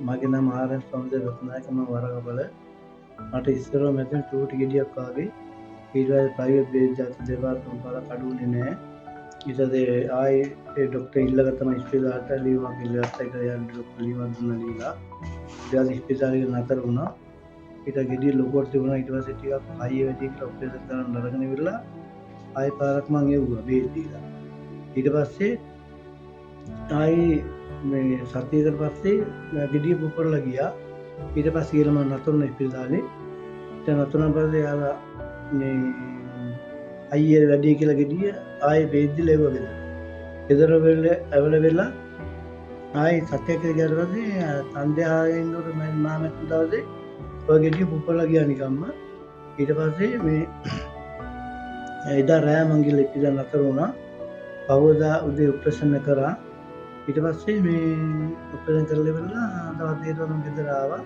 මගේ නම ආර්.එස්. සෞන්දර්ය රත්නායක. මම වරකපල. මට ඉස්සරව මැදින් චූටි ගෙඩියක් ආවේ. ඊට පස්සේ ප්‍රයිවට් බේස් ජාති දෙපාර තුන් පාරක් අඩුවුනේ නැහැ. ඊට පස්සේ ආයේ ඒ ડોක්ටර් ඉල්ලගත්ත මම ඉස්පිරිතාලට ලියුමක් ඉල්ලගත්තා. ඒක යාළුවා ડોක්ටර් ලියුමක් දුන්නා ලියලා. ඊට පස්සේ ඉස්පිරිතාලේ නතර වුණා. ඊට ගෙඩිය ලොකුවට තිබුණා. ඊට පස්සේ ටිකක් හයිය වැඩි කියලා ඔපරේෂන් කරන්න අරගෙන ඉවරලා ආයෙ පාරක් මං එව්වා බේස් දීලා. ඊට පස්සේ ආයේ මේ සතියකට පස්සේ ගෙඩිය පුපුරලා ගියා. ඊට පස්සේ ඊළඟ මම නතර වුණා ඉස්පිරිතාලේ. ඊට නතර වුණාන් පස්සේ යාළුවා මේ අයියේ වැඩි කියලා ගෙඩිය ආයේ බේස් දීලා එව්වා ගෙදර. ගෙදර වෙලා ආයේ සතියක් ගියාට පස්සේ සන්ධ්‍යාවේ ඉන්නකොට මම මාමත් දවසේ ඔය ගෙඩිය පුපුරලා ගියා නිකම්ම. ඊට පස්සේ මේ එදා රෑ මං ගිහලා ඉස්පිරිතාලේ නතර වුණා. පහුවදා උදේ ඔපරේෂන් එක කරා. ඊට පස්සේ මේ ඔපරේෂන් කරලා ඉවරලා දවස් දෙකකට මම ගෙදර ආවා.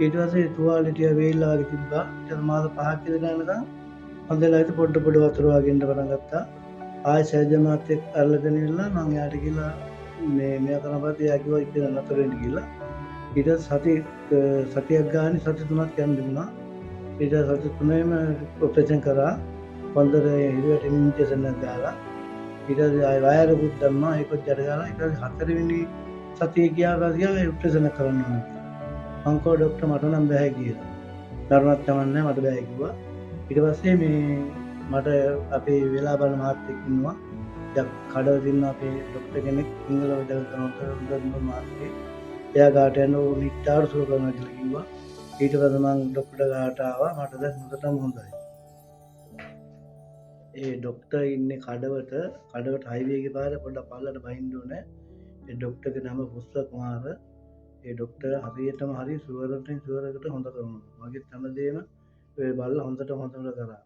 ඊට පස්සේ තුවාලේ ටික වේලිලා වගේ තිබ්බා. ඊට මාස 5ක් විතර යනකම් හොඳලා ඉත පොඩ වතුර වගේ ඉන්න පටන් ගත්තා. ආයෙ සර්ජන් මාත්‍යෙක් අරගෙන ඉල්ලලා මං යාට කියලා මේ කරන පස්සේ යා කිව්වා ඉතින් නතර වෙන්න කියලා. ඊට සතියක් ගානේ සති 3ක් යන්න දුන්නා. ඊට සති 3ෙම ඔපරේෂන් කරා. පොන්දර හිරුවට ඉන්ජෙක්ෂන් එකක් දාලා ඊට පස්සේ ආයෙ වයරකුත් දැම්මා. ඒකත් ජඩ ගාලා ඊට පස්සේ 4 වෙනි සතියේ ගියා පස්සේ ඔපරේෂන් එක කරන්න ඕනේ. මං කෝ ડોක්ටර් මට නම් බෑ කියලා. දරුණක් තමන්නේ මට බෑ කිව්වා. ඊට පස්සේ මේ මට අපේ වෙලා බලන මහත්තයෙක් ඉන්නවා. යක් කඩව දින්න අපේ ડોක්ටර් කෙනෙක් සිංහල වැඩ කරන මාත්‍යෙක්. එයා ගාට යන නිට්ටාරු සුව කරනවා කියලා කිව්වා. ඊට පස්සේ මං ડોක්ටර් ගාට ආවා. මට දැන් හොඳටම හොඳයි. ඒ ડોක්ටර් ඉන්නේ කඩවට හයිවේ එකේ පාර පොඩ්ඩක් පල්ලට බහින්න ඕනේ. ඒ ડોක්ටර්ගේ නම පුස්ස කුමාර. ඒ ડોක්ටර් හරියටම හරි ෂුවරකට හොඳ කරනවා. මගේ හැමදේම ඔය බලලා හොඳට කරා.